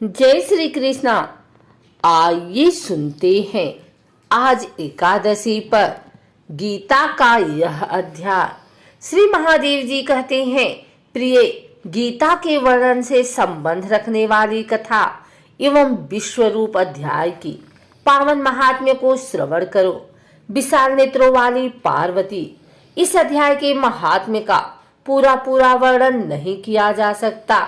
जय श्री कृष्णा। आइए सुनते हैं आज एकादशी पर गीता का यह अध्याय। श्री महादेव जी कहते हैं, प्रिय, गीता के वर्णन से संबंध रखने वाली कथा एवं विश्व रूप अध्याय की पावन महात्म्य को श्रवण करो। विशाल नेत्रों वाली पार्वती, इस अध्याय के महात्म्य का पूरा वर्णन नहीं किया जा सकता।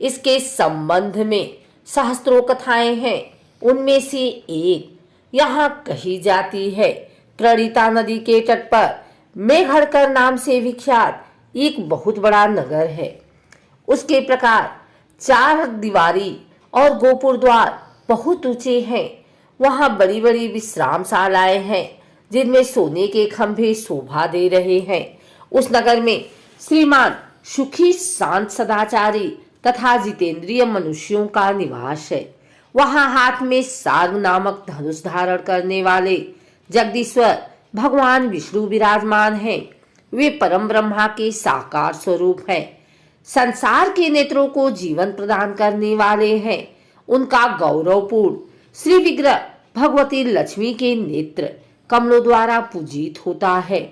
इसके संबंध में सहस्त्रों कथाएं हैं। उनमें से एक यहाँ कही जाती है। प्रणीता नदी के तट पर मेघड़कर नाम से विख्यात एक बहुत बड़ा नगर है। उसके प्रकार 4 दीवारी और गोपुर द्वार बहुत ऊंचे हैं। वहाँ बड़ी बड़ी विश्रामशालाएं हैं जिनमें सोने के खंभे शोभा दे रहे हैं। उस नगर में श्रीमान सुखी, शांत, सदाचारी तथा जितेंद्रिय मनुष्यों का निवास है। वहाँ हाथ में सार्ग नामक धनुष धारण करने वाले जगदीश्वर भगवान विष्णु विराजमान हैं। वे परम ब्रह्मा के साकार स्वरूप हैं। संसार के नेत्रों को जीवन प्रदान करने वाले हैं। उनका गौरवपूर्ण श्री विग्रह भगवती लक्ष्मी के नेत्र कमलों द्वारा पूजित होता है।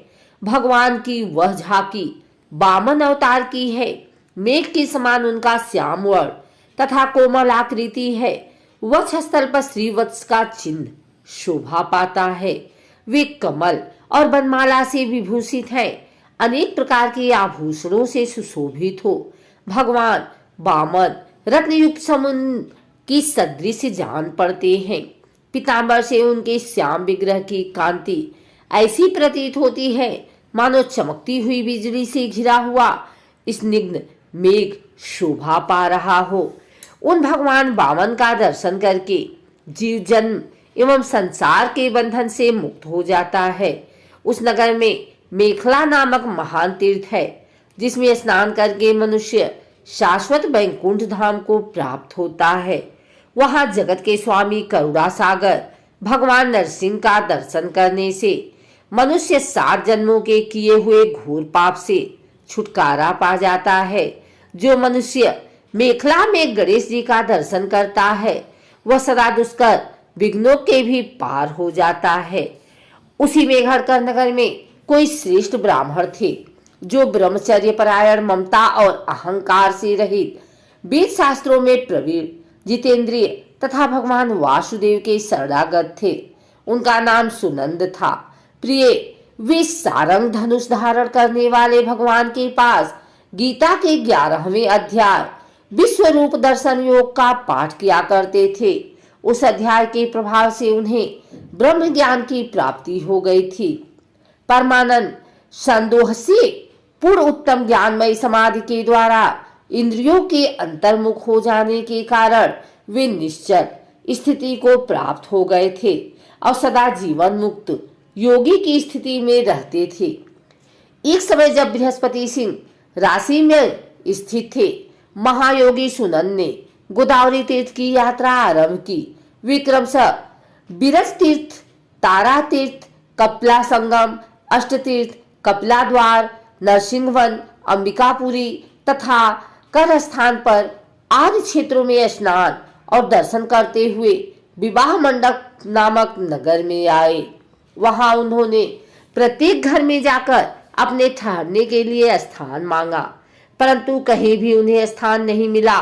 भगवान की वह झांकी वामन अवतार की है। मेघ के समान उनका श्याम वर्ण तथा कोमल आकृति है। वक्षस्थल पर श्रीवत्स का चिन्ह शोभा पाता है। वे कमल और बनमाला से विभूषित हैं। अनेक प्रकार के आभूषणों से सुशोभित हो। भगवान वामन रत्नयुक्त समुद्र की सदृश जान पड़ते हैं। पीतांबर से उनके श्याम विग्रह की कांति ऐसी प्रतीत होती है मानो चमकती हुई बिजली से घिरा हुआ स्निग्ध मेघ शोभा पा रहा हो। उन भगवान वामन का दर्शन करके जीव जन्म एवं संसार के बंधन से मुक्त हो जाता है। उस नगर में मेखला नामक महान तीर्थ है जिसमें स्नान करके मनुष्य शाश्वत वैकुंठ धाम को प्राप्त होता है। वहां जगत के स्वामी करुणा सागर भगवान नरसिंह का दर्शन करने से मनुष्य 7 जन्मों के किए हुए घोर पाप से छुटकारा पा जाता है। जो मनुष्य मेखला में गणेश जी का दर्शन करता है वह सदा दुष्कर विघ्नों के भी पार हो जाता है। उसी मेघड़कर नगर में कोई श्रेष्ठ ब्राह्मण थे जो ब्रह्मचर्य परायण, ममता और अहंकार से रहित, वेद शास्त्रों में प्रवीण, जितेंद्रिय तथा भगवान वासुदेव के शरणागत थे। उनका नाम सुनंद था। प्रिय, वे सारंग धनुष धारण करने वाले भगवान के पास गीता के 11वें अध्याय विश्व रूप दर्शन योग का पाठ किया करते थे। उस अध्याय के प्रभाव से उन्हें ब्रह्म ज्ञान की प्राप्ति हो गई थी। परमानंद संदोह से पूर्ण उत्तम ज्ञानमय समाधि के द्वारा इंद्रियों के अंतर्मुख हो जाने के कारण वे निश्चल स्थिति को प्राप्त हो गए थे और सदा जीवन मुक्त योगी की स्थिति में रहते थे। एक समय जब बृहस्पति सिंह राशि में स्थित थे, महायोगी सुनंद ने गोदावरी तीर्थ की यात्रा आरंभ की। विक्रमशः बिरज तीर्थ, तारा तीर्थ, कपिला संगम, अष्ट तीर्थ, कपिला द्वार, नरसिंहवन, अंबिकापुरी तथा कर स्थान पर आदि क्षेत्रों में स्नान और दर्शन करते हुए विवाह मंडप नामक नगर में आए। वहां उन्होंने प्रत्येक घर में जाकर अपने ठहरने के लिए स्थान मांगा, परंतु कहीं भी उन्हें स्थान नहीं मिला।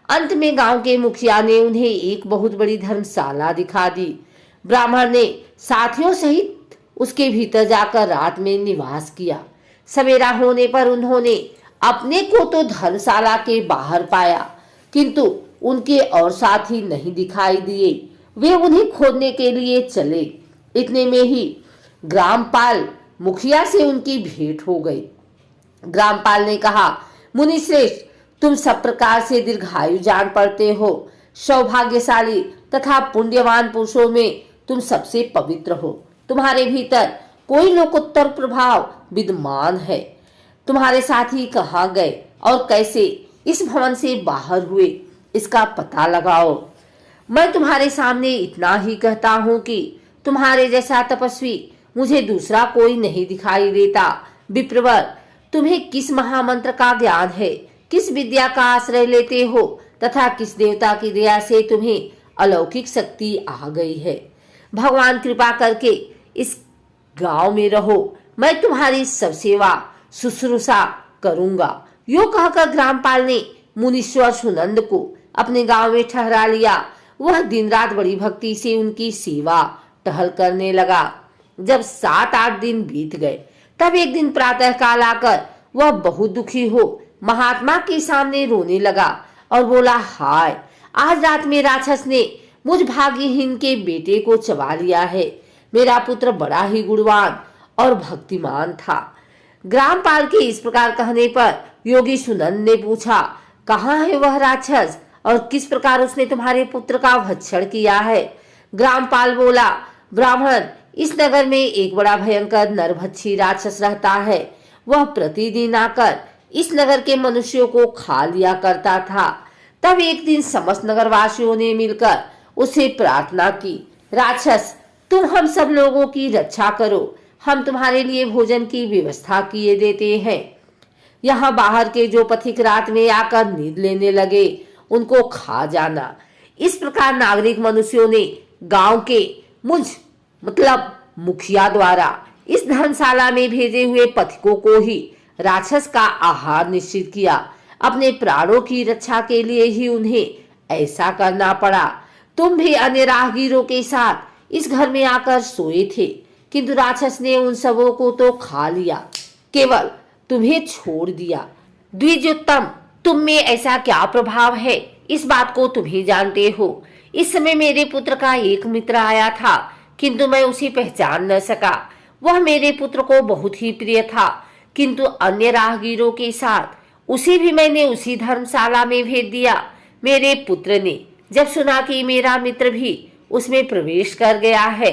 अंत में गांव के मुखिया ने उन्हें एक बहुत बड़ी धर्मशाला दिखा दी। ब्राह्मण ने साथियों सहित उसके भीतर जाकर रात में निवास किया। सवेरा होने पर उन्होंने अपने को तो धर्मशाला के बाहर पाया, किंतु उनके और साथी नहीं दिखाई दिए। वे उन्हें खोजने के लिए चले। इतने में ही ग्रामपाल मुखिया से उनकी भेंट हो गई। ग्रामपाल ने कहा, मुनि श्रेष्ठ, तुम सब प्रकार से दीर्घायु जान पड़ते हो। सौभाग्यशाली तथा पुण्यवान पुरुषों में तुम सबसे पवित्र हो। तुम्हारे भीतर कोई लोकोत्तर प्रभाव विद्यमान है। तुम्हारे साथी कहाँ गए और कैसे इस भवन से बाहर हुए, इसका पता लगाओ। मैं तुम्हारे सामने इतना ही कहता हूँ कि तुम्हारे जैसा तपस्वी मुझे दूसरा कोई नहीं दिखाई देता। विप्रवर, तुम्हें किस महामंत्र का ज्ञान है? किस विद्या का आश्रय लेते हो? तथा किस देवता की दया से तुम्हें अलौकिक शक्ति आ गई है। भगवान कृपा करके इस गांव में रहो, मैं तुम्हारी सब सेवा शुश्रूषा करूंगा। यो कहकर ग्रामपाल ने मुनीश्वर सुनंद को अपने गांव में ठहरा लिया। वह दिन रात बड़ी भक्ति से उनकी सेवा टहल करने लगा। जब 7-8 दिन बीत गए, तब एक दिन प्रातः काल आकर वह बहुत दुखी हो महात्मा के सामने रोने लगा और बोला, हाय, आज रात में राक्षस ने मुझ भाग्यहीन के बेटे को चबा लिया है। मेरा पुत्र बड़ा ही गुणवान और भक्तिमान था। ग्रामपाल के इस प्रकार कहने पर योगी सुनंद ने पूछा, कहाँ है वह राक्षस और किस प्रकार उसने तुम्हारे पुत्र का भक्षण किया है? ग्रामपाल बोला, ब्राह्मण, इस नगर में एक बड़ा भयंकर नरभक्षी राक्षस रहता है। वह प्रतिदिन आकर इस नगर के मनुष्यों को खा लिया करता था। तब एक दिन समस्त नगरवासियों ने मिलकर उसे प्रार्थना की, राक्षस, तुम हम सब लोगों की रक्षा करो, हम तुम्हारे लिए भोजन की व्यवस्था किए देते हैं। यहाँ बाहर के जो पथिक रात में आकर नींद लेने लगे उनको खा जाना। इस प्रकार नागरिक मनुष्यों ने गांव के मुखिया द्वारा इस धर्मशाला में भेजे हुए पथिकों को ही राक्षस का आहार निश्चित किया। अपने प्राणों की रक्षा के लिए ही उन्हें ऐसा करना पड़ा। तुम भी अन्य राहगीरों के साथ इस घर में आकर सोए थे, किंतु राक्षस ने उन सबों को तो खा लिया, केवल तुम्हें छोड़ दिया। द्विजोत्तम, तुम में ऐसा क्या प्रभाव है, इस बात को तुम ही जानते हो। इस समय मेरे पुत्र का एक मित्र आया था, किंतु मैं उसे पहचान न सका। वह मेरे पुत्र को बहुत ही प्रिय था, किंतु अन्य राहगीरों के साथ उसे भी मैंने उसी धर्मशाला में भेज दिया। मेरे पुत्र ने जब सुना कि मेरा मित्र भी उसमें प्रवेश कर गया है,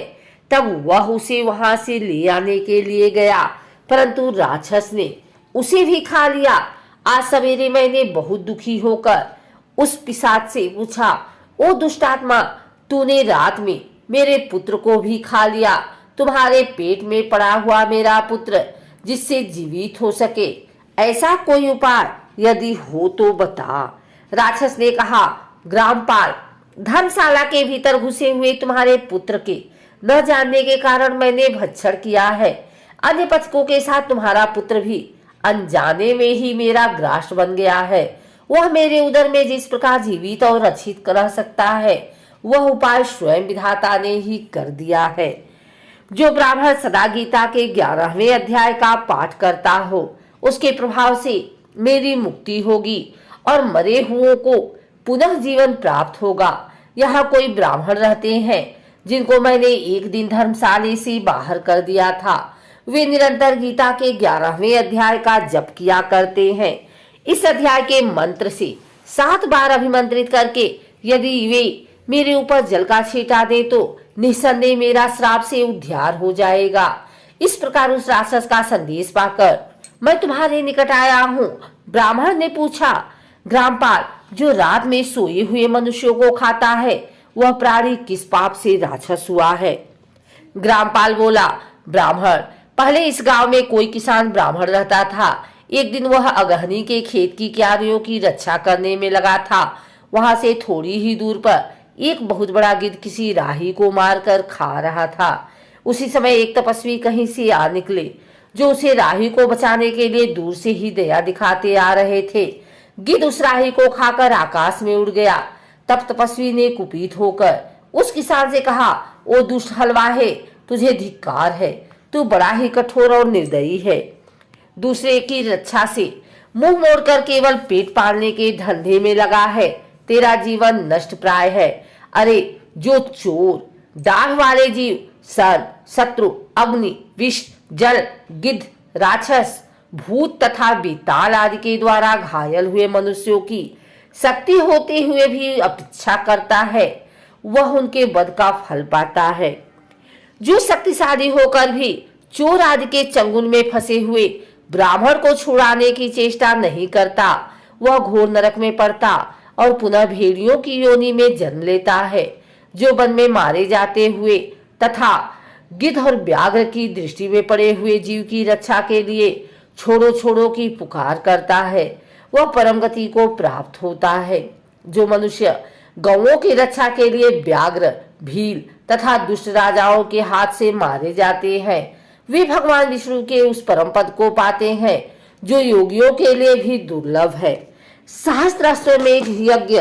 तब वह उसे वहां से ले आने के लिए गया, परंतु राक्षस ने उसे भी खा लिया। आज सवेरे मैंने बहुत दुखी होकर उस पिशाच से पूछा, ओ दुष्टात्मा, तूने रात में मेरे पुत्र को भी खा लिया। तुम्हारे पेट में पड़ा हुआ मेरा पुत्र जिससे जीवित हो सके, ऐसा कोई उपाय यदि हो तो बता। राक्षस ने कहा, ग्रामपाल, धर्मशाला के भीतर घुसे हुए तुम्हारे पुत्र के न जानने के कारण मैंने भक्षण किया है। अन्य पथिकों के साथ तुम्हारा पुत्र भी अनजाने में ही मेरा ग्रास बन गया है। वह मेरे उदर में जिस प्रकार जीवित और रक्षित रह सकता है, वह उपाय स्वयं विधाता ने ही कर दिया है। जो ब्राह्मण सदा गीता के 11वें अध्याय का पाठ करता हो, उसके प्रभाव से मेरी मुक्ति होगी और मरे हुओं को पुनः जीवन प्राप्त होगा। यहाँ कोई ब्राह्मण रहते हैं जिनको मैंने एक दिन धर्मशाला से बाहर कर दिया था। वे निरंतर गीता के 11वें अध्याय का जप किया करते हैं। इस अध्याय के मंत्र से 7 बार अभिमंत्रित करके यदि वे मेरे ऊपर जल का छींटा दे तो निस्संदेह मेरा श्राप से उद्धार हो जाएगा। इस प्रकार उस राक्षस का संदेश पाकर मैं तुम्हारे निकट आया हूँ। ब्राह्मण ने पूछा, ग्रामपाल, जो रात में सोए हुए मनुष्यों को खाता है, वह प्राणी किस पाप से राक्षस हुआ है? ग्रामपाल बोला, ब्राह्मण, पहले इस गांव में कोई किसान ब्राह्मण रहता था। एक दिन वह अगहनी के खेत की क्यारियों की रक्षा करने में लगा था। वहां से थोड़ी ही दूर पर एक बहुत बड़ा गिद्ध किसी राही को मारकर खा रहा था। उसी समय एक तपस्वी कहीं से आ निकले, जो उसे राही को बचाने के लिए दूर से ही दया दिखाते आ रहे थे। गिद्ध उस राही को खाकर आकाश में उड़ गया। तब तपस्वी ने कुपित होकर उस किसान से कहा, ओ दुष्ट हलवाहे, तुझे धिक्कार है, तू बड़ा ही कठोर और निर्दयी है। दूसरे की रक्षा से मुंह मोड़कर केवल पेट पालने के धंधे में लगा है। तेरा जीवन नष्ट प्राय है। अरे जो चोर, दाढ़ वाले जीव, सर्प, शत्रु, अग्नि, विष, जल, गिद्ध, राक्षस, भूत तथा बेताल आदि के द्वारा घायल हुए मनुष्यों की शक्ति होते हुए भी अपेक्षा करता है, वह उनके वध का फल पाता है। जो शक्तिशाली होकर भी चोर आदि के चंगुल में फंसे हुए ब्राह्मण को छुड़ाने की चेष्टा नहीं करता, वह घोर नरक में पड़ता और पुनः भेड़ियों की योनि में जन्म लेता है। जो वन में मारे जाते हुए तथा गिद्ध और व्याघ्र की दृष्टि में पड़े हुए जीव की रक्षा के लिए छोड़ो छोड़ो की पुकार करता है, वह परम गति को प्राप्त होता है। जो मनुष्य गौओं की रक्षा के लिए व्याघ्र, भील तथा दुष्ट राजाओं के हाथ से मारे जाते हैं, वे भगवान विष्णु के उस परम पद को पाते हैं जो योगियों के लिए भी दुर्लभ है। सहस्त्राश्वमेध यज्ञ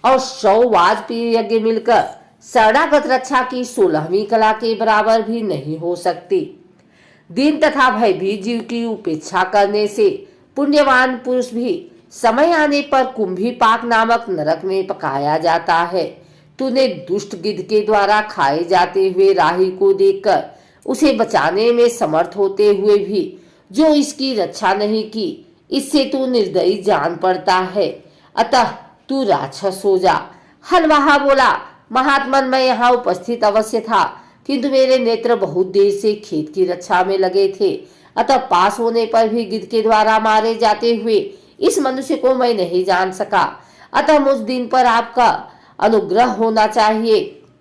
और 100 वाजपेयी यज्ञ मिलकर शरणागत रक्षा की 16वीं कला के बराबर भी नहीं हो सकती। दीन तथा भयभीत जीव की उपेक्षा करने से पुण्यवान पुरुष भी समय आने पर कुंभीपाक नामक नरक में पकाया जाता है। तूने दुष्ट गिद्ध के द्वारा खाए जाते हुए राही को देखकर उसे बचाने में समर्थ होते हुए भी जो इसकी रक्षा नहीं की, इससे तू निर्दयी जान पड़ता है। अतः तू राक्षस हो जा। हलवाहा बोला, महात्मन, मैं यहाँ उपस्थित अवश्य था, किंतु मेरे नेत्र बहुत देर से खेत की रक्षा में लगे थे। अतः पास होने पर भी गिद्ध के द्वारा मारे जाते हुए इस मनुष्य को मैं नहीं जान सका। अतः मुझ दिन पर आपका अनुग्रह होना चाहिए।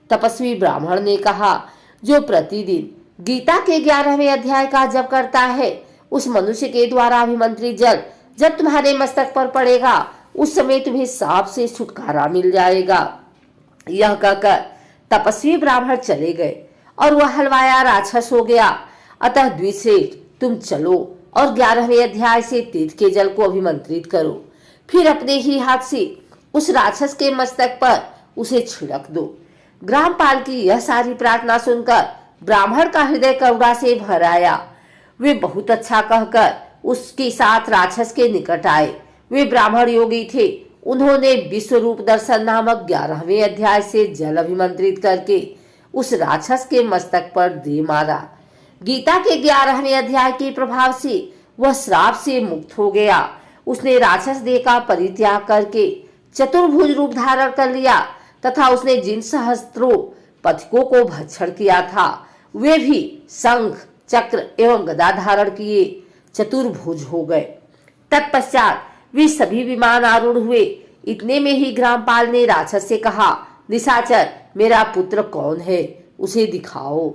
तपस्वी ब्राह्मण ने कहा, जो प्रतिदिन गीता के 11वें अध्याय का जप करता है, उस मनुष्य के द्वारा अभिमंत्रित जल जब तुम्हारे मस्तक पर पड़ेगा, उस समय तुम्हें सांप से छुटकारा मिल जाएगा। यह कहकर तपस्वी ब्राह्मण चले गए और वह हलवाया राक्षस हो गया। अतः द्विश्रेष्ठ, तुम चलो और 11वें अध्याय से तीर्थ के जल को अभिमंत्रित करो, फिर अपने ही हाथ से उस राक्षस के मस्तक पर उसे छिड़क दो। ग्रामपाल की यह सारी प्रार्थना सुनकर ब्राह्मण का हृदय करुणा से भर आया। वे बहुत अच्छा कहकर उसके साथ राक्षस के निकट आए। वे ब्राह्मण योगी थे। उन्होंने विश्व रूप दर्शन नामक 11वें अध्याय से जल अभिमंत्रित करके उस राक्षस के मस्तक पर दे मारा। गीता के 11वें अध्याय के प्रभाव से वह श्राप से मुक्त हो गया। उसने राक्षस देह का परित्याग करके चतुर्भुज रूप धारण कर लिया तथा उसने जिन सहस्त्रों पथिकों को भक्षण किया था, वे भी शंख, चक्र एवं गदा धारण किए चतुर्भुज हो गए। तत्पश्चात वे सभी विमान आरूढ़ हुए। इतने में ही ग्रामपाल ने राक्षस से कहा, निशाचर, मेरा पुत्र कौन है, उसे दिखाओ।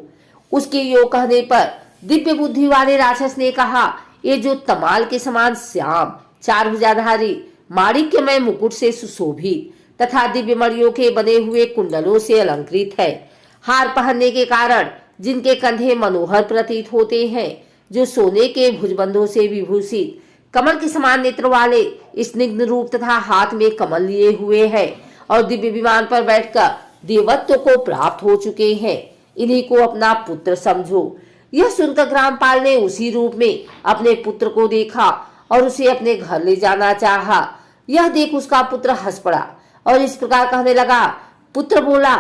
उसके योग कहने पर दिव्य बुद्धि वाले राक्षस ने कहा, ये जो तमाल के समान श्याम, 4 भुजाधारी, माणिक्यमय मुकुट से सुशोभित तथा दिव्य मणियों के बने हुए कुंडलों से अलंकृत है, हार पहनने के कारण जिनके कंधे मनोहर प्रतीत होते हैं, जो सोने के भुजबंधों से विभूषित, कमल के समान नेत्र वाले, स्निग्ध रूप तथा हाथ में कमल लिए हुए हैं और दिव्य विमान पर बैठकर देवत्व को प्राप्त हो चुके हैं, इन्हीं को अपना पुत्र समझो। यह सुनकर ग्रामपाल ने उसी रूप में अपने पुत्र को देखा और उसे अपने घर ले जाना चाहा। यह देख उसका पुत्र हंस पड़ा और इस प्रकार कहने लगा। पुत्र बोला,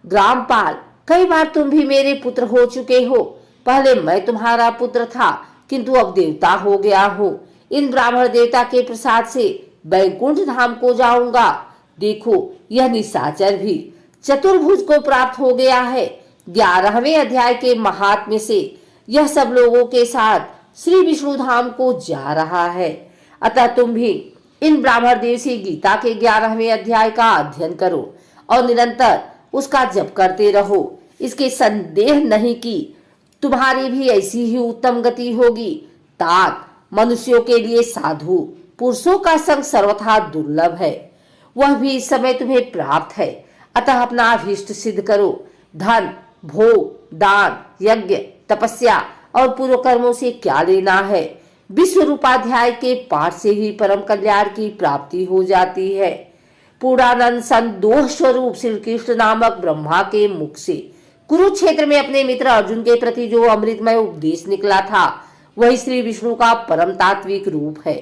ग्रामपाल, कई बार तुम भी मेरे पुत्र हो चुके हो। पहले मैं तुम्हारा पुत्र था, किंतु अब देवता हो गया हूँ। इन ब्राह्मण देवता के प्रसाद से बैकुंठ धाम को जाऊंगा। देखो, यह निशाचर भी चतुर्भुज को प्राप्त हो गया है। 11वें अध्याय के महात्म्य से यह सब लोगों के साथ श्री विष्णु धाम को जा रहा है। अतः तुम भी इन ब्राह्मण देव से गीता के 11वें अध्याय का अध्ययन करो और निरंतर उसका जप करते रहो। इसके संदेह नहीं कि तुम्हारी भी ऐसी ही उत्तम गति होगी। तात, मनुष्यों के लिए साधु पुरुषों का संग सर्वथा दुर्लभ है, वह भी इस समय तुम्हें प्राप्त है। अतः अपना अभीष्ट सिद्ध करो। धन, भोग, दान, यज्ञ, तपस्या और पूर्व कर्मों से क्या लेना है। विश्व रूपाध्याय के पाठ से ही परम कल्याण की प्राप्ति हो जाती है। पूर्णानंद संदोष स्वरूप श्री कृष्ण नामक ब्रह्मा के मुख से कुरुक्षेत्र में अपने मित्र अर्जुन के प्रति जो अमृतमय उपदेश निकला था, वही श्री विष्णु का परम तात्विक रूप है।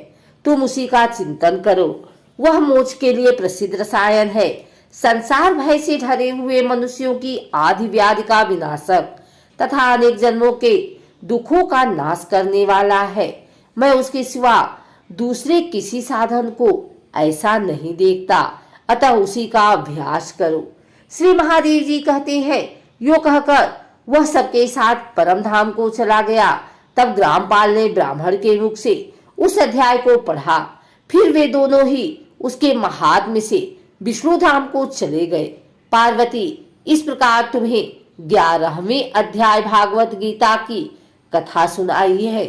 तुम उसी का चिंतन करो। वह मोक्ष के लिए प्रसिद्ध रसायन है। संसार भय से ढरे हुए मनुष्यों की आदि व्याधि का विनाशक तथा अनेक जन्मों के दुखों का नाश करने वाला है। मैं उसके सिवा दूसरे किसी साधन को ऐसा नहीं देखता। अतः उसी का अभ्यास करो। श्री महादेव जी कहते हैं, यो कहकर वह सबके साथ परम धाम को चला गया। तब ग्रामपाल ने ब्राह्मण के मुख से उस अध्याय को पढ़ा। फिर वे दोनों ही उसके महात्म्य से विष्णु धाम को चले गए। पार्वती, इस प्रकार तुम्हें 11वें अध्याय भागवत गीता की कथा सुनाई है।